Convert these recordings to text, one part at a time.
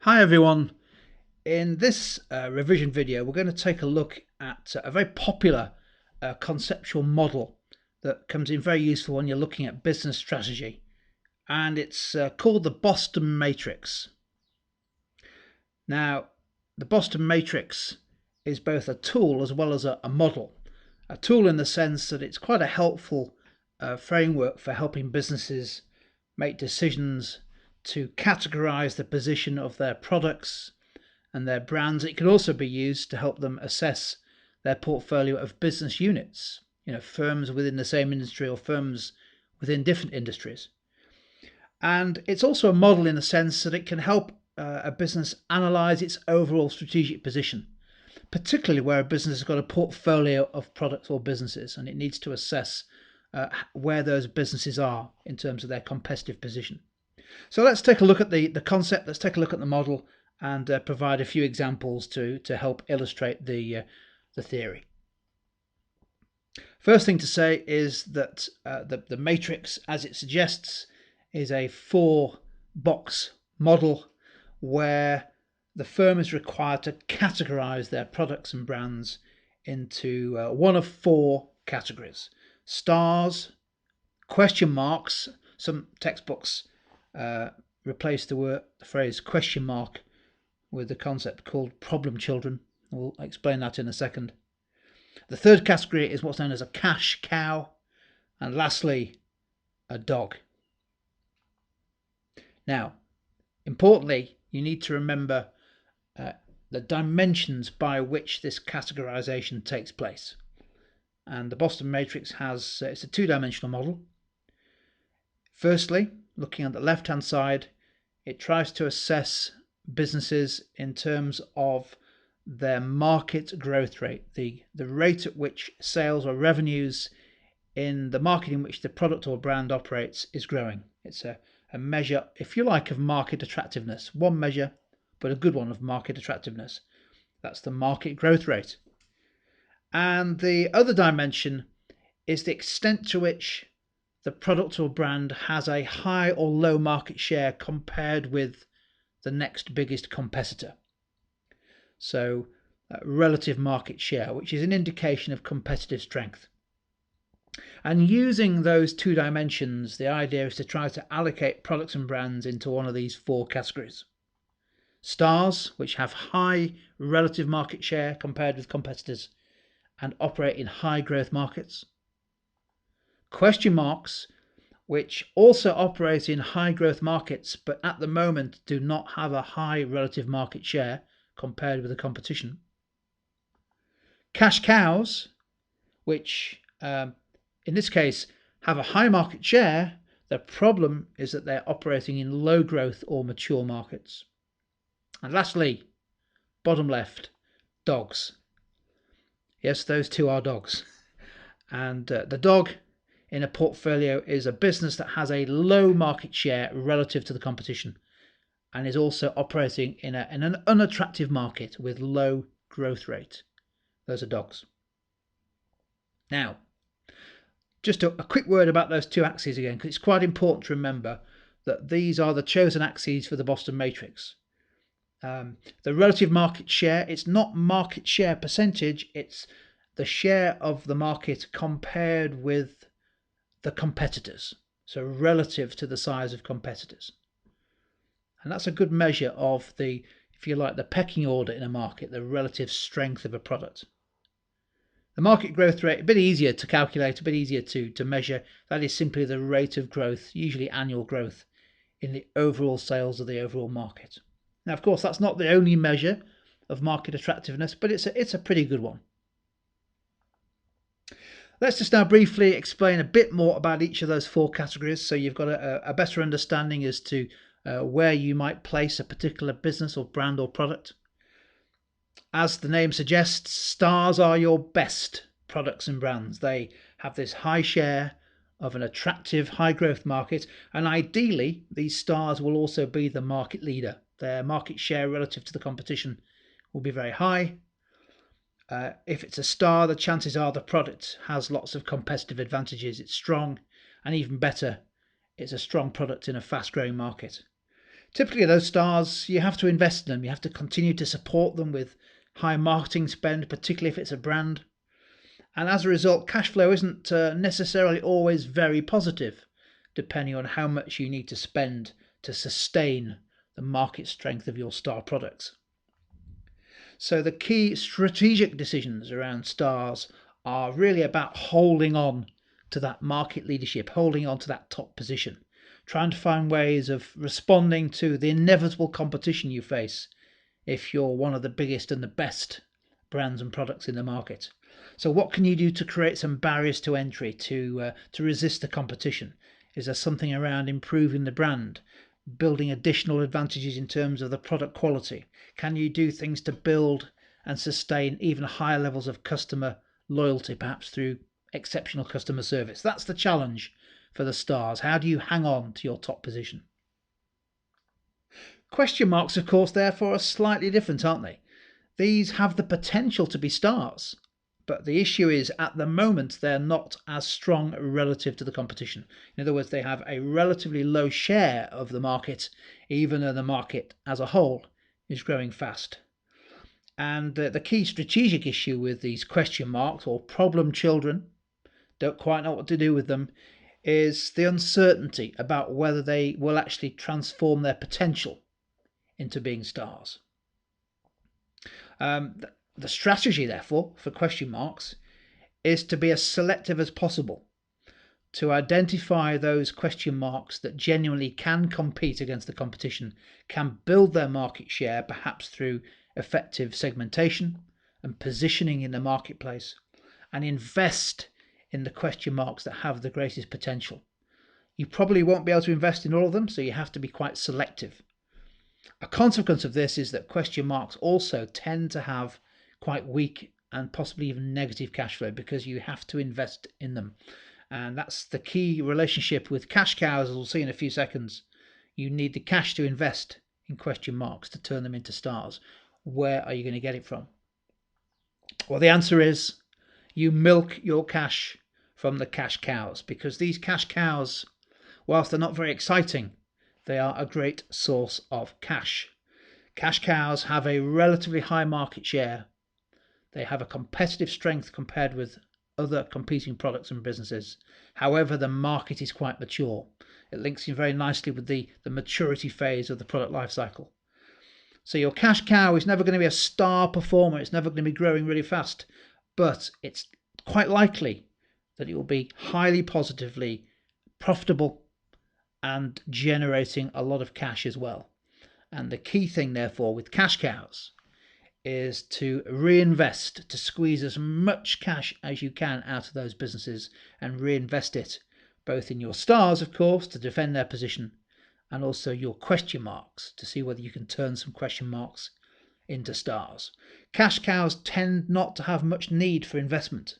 Hi everyone. In this revision video we're going to take a look at a very popular conceptual model that comes in very useful when you're looking at business strategy, and it's called the Boston Matrix. Now, the Boston Matrix is both a tool as well as a model. A tool in the sense that it's quite a helpful framework for helping businesses make decisions to categorize the position of their products and their brands. It can also be used to help them assess their portfolio of business units, firms within the same industry or firms within different industries. And it's also a model in the sense that it can help a business analyze its overall strategic position, particularly where a business has got a portfolio of products or businesses and it needs to assess where those businesses are in terms of their competitive position. So let's take a look at the concept, let's take a look at the model, and provide a few examples to help illustrate the theory. First thing to say is that the matrix, as it suggests, is a 4-box model where the firm is required to categorize their products and brands into one of 4 categories: stars, question marks. Some textbooks replace the phrase question mark with the concept called problem children. We'll explain that in a second. The third category is what's known as a cash cow, and lastly, a dog. Now, importantly, you need to remember the dimensions by which this categorization takes place. And the Boston Matrix it's a 2-dimensional model. Firstly, looking at the left-hand side, it tries to assess businesses in terms of their market growth rate, the rate at which sales or revenues in the market in which the product or brand operates is growing. It's a measure, if you like, of market attractiveness. One measure, but a good one, of market attractiveness. That's the market growth rate. And the other dimension is the extent to which the product or brand has a high or low market share compared with the next biggest competitor. So relative market share, which is an indication of competitive strength. And using those 2 dimensions, the idea is to try to allocate products and brands into one of these 4 categories. Stars, which have high relative market share compared with competitors and operate in high growth markets. Question marks, which also operate in high growth markets, but at the moment do not have a high relative market share compared with the competition. Cash cows, which in this case have a high market share. The problem is that they're operating in low growth or mature markets. And lastly, bottom left, dogs. Yes, those 2 are dogs. And the dog in a portfolio is a business that has a low market share relative to the competition and is also operating in an unattractive market with low growth rate. Those are dogs. Now, just a quick word about those 2 axes again, because it's quite important to remember that these are the chosen axes for the Boston Matrix. The relative market share, it's not market share percentage, it's the share of the market compared with the competitors, so relative to the size of competitors. And that's a good measure of the, if you like, the pecking order in a market, the relative strength of a product. The market growth rate, a bit easier to calculate, a bit easier to measure. That is simply the rate of growth, usually annual growth, in the overall sales of the overall market. Now, of course, that's not the only measure of market attractiveness, but it's a pretty good one. Let's just now briefly explain a bit more about each of those 4 categories, so you've got a better understanding as to where you might place a particular business or brand or product. As the name suggests, stars are your best products and brands. They have this high share of an attractive high growth market, and ideally these stars will also be the market leader. Their market share relative to the competition will be very high. If it's a star, the chances are the product has lots of competitive advantages. It's strong, and even better, it's a strong product in a fast-growing market. Typically, those stars, you have to invest in them. You have to continue to support them with high marketing spend, particularly if it's a brand. And as a result, cash flow isn't necessarily always very positive, depending on how much you need to spend to sustain the market strength of your star products. So the key strategic decisions around stars are really about holding on to that market leadership, holding on to that top position, trying to find ways of responding to the inevitable competition you face if you're one of the biggest and the best brands and products in the market. So what can you do to create some barriers to entry to resist the competition? Is there something around improving the brand, building additional advantages in terms of the product quality? Can you do things to build and sustain even higher levels of customer loyalty, perhaps through exceptional customer service? That's the challenge for the stars. How do you hang on to your top position? Question marks, of course, therefore, are slightly different, aren't they? These have the potential to be stars, but the issue is at the moment they're not as strong relative to the competition. In other words, they have a relatively low share of the market, even though the market as a whole is growing fast. And the key strategic issue with these question marks or problem children, don't quite know what to do with them, is the uncertainty about whether they will actually transform their potential into being stars. The strategy, therefore, for question marks is to be as selective as possible, to identify those question marks that genuinely can compete against the competition, can build their market share, perhaps through effective segmentation and positioning in the marketplace, and invest in the question marks that have the greatest potential. You probably won't be able to invest in all of them, so you have to be quite selective. A consequence of this is that question marks also tend to have quite weak and possibly even negative cash flow because you have to invest in them. And that's the key relationship with cash cows, as we'll see in a few seconds. You need the cash to invest in question marks to turn them into stars. Where are you going to get it from? Well, the answer is you milk your cash from the cash cows, because these cash cows, whilst they're not very exciting, they are a great source of cash. Cash cows have a relatively high market share. They have a competitive strength compared with other competing products and businesses. However, the market is quite mature. It links in very nicely with the maturity phase of the product life cycle. So your cash cow is never going to be a star performer. It's never going to be growing really fast, but it's quite likely that it will be highly positively profitable and generating a lot of cash as well. And the key thing, therefore, with cash cows is to reinvest, to squeeze as much cash as you can out of those businesses and reinvest it both in your stars, of course, to defend their position, and also your question marks to see whether you can turn some question marks into stars. Cash cows tend not to have much need for investment.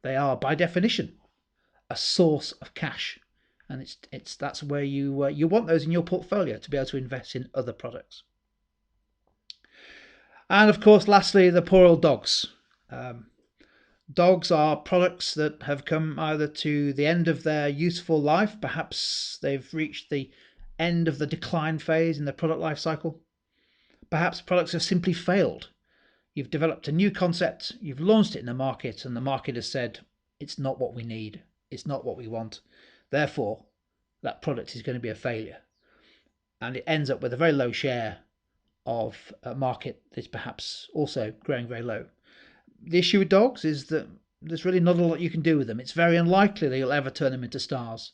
They are, by definition, a source of cash, and that's where you want those in your portfolio to be able to invest in other products. And of course, lastly, the poor old dogs. Dogs are products that have come either to the end of their useful life, perhaps they've reached the end of the decline phase in the product life cycle. Perhaps products have simply failed. You've developed a new concept, you've launched it in the market, and the market has said, it's not what we need, it's not what we want. Therefore, that product is going to be a failure. And it ends up with a very low share of a market that's perhaps also growing very low. The issue with dogs is that there's really not a lot you can do with them. It's very unlikely that you'll ever turn them into stars.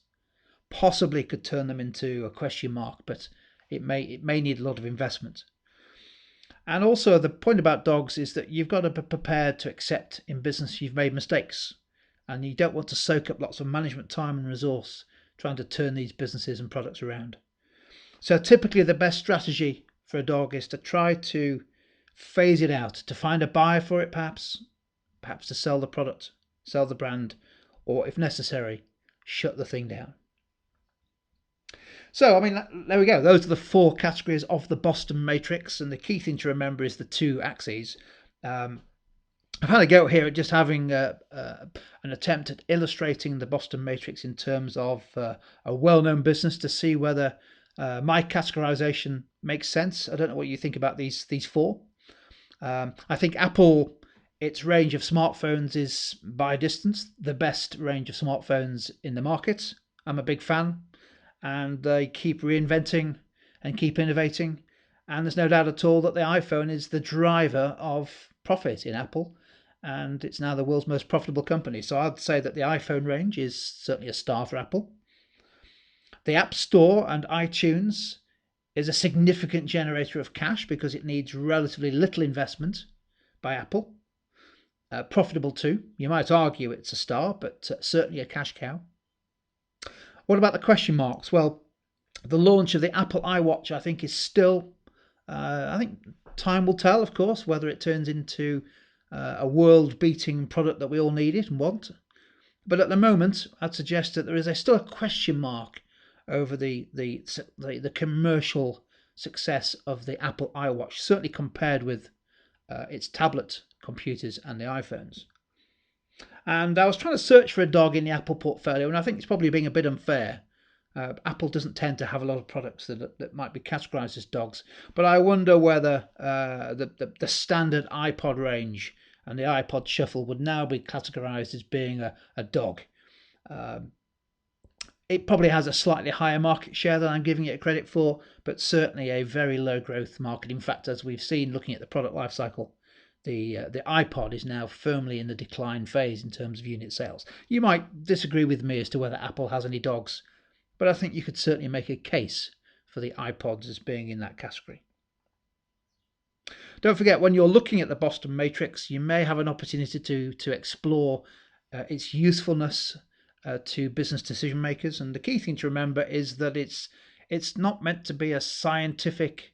Possibly could turn them into a question mark, but it may need a lot of investment. And also the point about dogs is that you've got to be prepared to accept in business you've made mistakes, and you don't want to soak up lots of management time and resource trying to turn these businesses and products around. So typically the best strategy for a dog is to try to phase it out, to find a buyer for it, perhaps to sell the product, sell the brand, or if necessary, shut the thing down. So, I mean, there we go. Those are the four categories of the Boston matrix, and the key thing to remember is the two axes. I've had a go here at just having an attempt at illustrating the Boston matrix in terms of a well-known business to see whether My categorization makes sense. I don't know what you think about these four. I think Apple, its range of smartphones is by distance the best range of smartphones in the market. I'm a big fan, and they keep reinventing and keep innovating. And there's no doubt at all that the iPhone is the driver of profit in Apple, and it's now the world's most profitable company. So I'd say that the iPhone range is certainly a star for Apple. The App Store and iTunes is a significant generator of cash because it needs relatively little investment by Apple. Profitable too. You might argue it's a star, but certainly a cash cow. What about the question marks? Well, the launch of the Apple iWatch, I think, is still, I think time will tell, of course, whether it turns into a world-beating product that we all need it and want. But at the moment, I'd suggest that there is still a question mark over the commercial success of the Apple iWatch, certainly compared with its tablet computers and the iPhones. And I was trying to search for a dog in the Apple portfolio, and I think it's probably being a bit unfair. Apple doesn't tend to have a lot of products that might be categorized as dogs, but I wonder whether the standard iPod range and the iPod Shuffle would now be categorized as being a dog. It probably has a slightly higher market share than I'm giving it credit for, but certainly a very low growth market. In fact, as we've seen looking at the product life cycle, the iPod is now firmly in the decline phase in terms of unit sales. You might disagree with me as to whether Apple has any dogs, but I think you could certainly make a case for the iPods as being in that category. Don't forget, when you're looking at the Boston Matrix, you may have an opportunity to explore its usefulness to business decision makers. And the key thing to remember is that it's not meant to be a scientific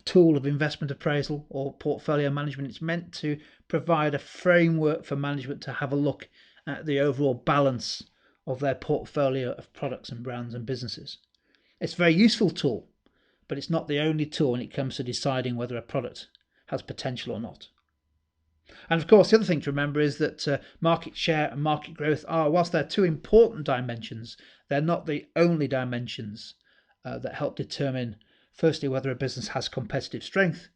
tool of investment appraisal or portfolio management. It's meant to provide a framework for management to have a look at the overall balance of their portfolio of products and brands and businesses. It's a very useful tool, but it's not the only tool when it comes to deciding whether a product has potential or not. And of course, the other thing to remember is that market share and market growth are, whilst they're two important dimensions, they're not the only dimensions that help determine, firstly, whether a business has competitive strength,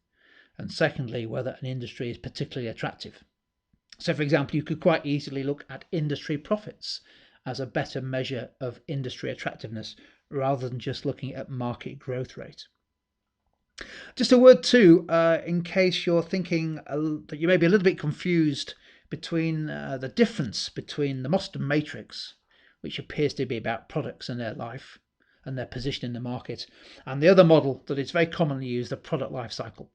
and secondly, whether an industry is particularly attractive. So, for example, you could quite easily look at industry profits as a better measure of industry attractiveness rather than just looking at market growth rate. Just a word too, in case you're thinking that you may be a little bit confused between the difference between the Boston Matrix, which appears to be about products and their life and their position in the market, and the other model that is very commonly used, the product life cycle.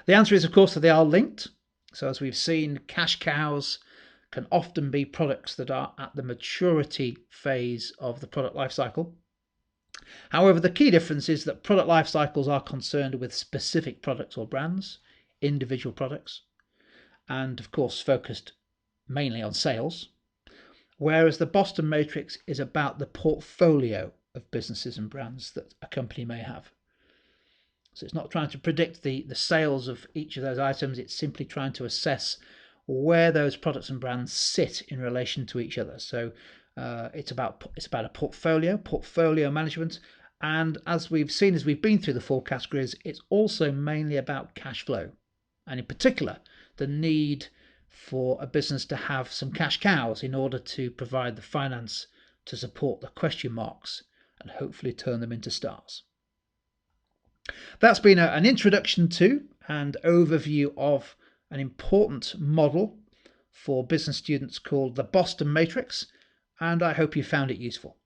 The answer is, of course, that they are linked. So as we've seen, cash cows can often be products that are at the maturity phase of the product life cycle. However, the key difference is that product life cycles are concerned with specific products or brands, individual products, and of course focused mainly on sales, whereas the Boston Matrix is about the portfolio of businesses and brands that a company may have. So it's not trying to predict the sales of each of those items, it's simply trying to assess where those products and brands sit in relation to each other. So it's about a portfolio management, and as we've seen as we've been through the four categories, it's also mainly about cash flow, and in particular the need for a business to have some cash cows in order to provide the finance to support the question marks and hopefully turn them into stars. That's been an introduction to and overview of an important model for business students called the Boston Matrix, and I hope you found it useful.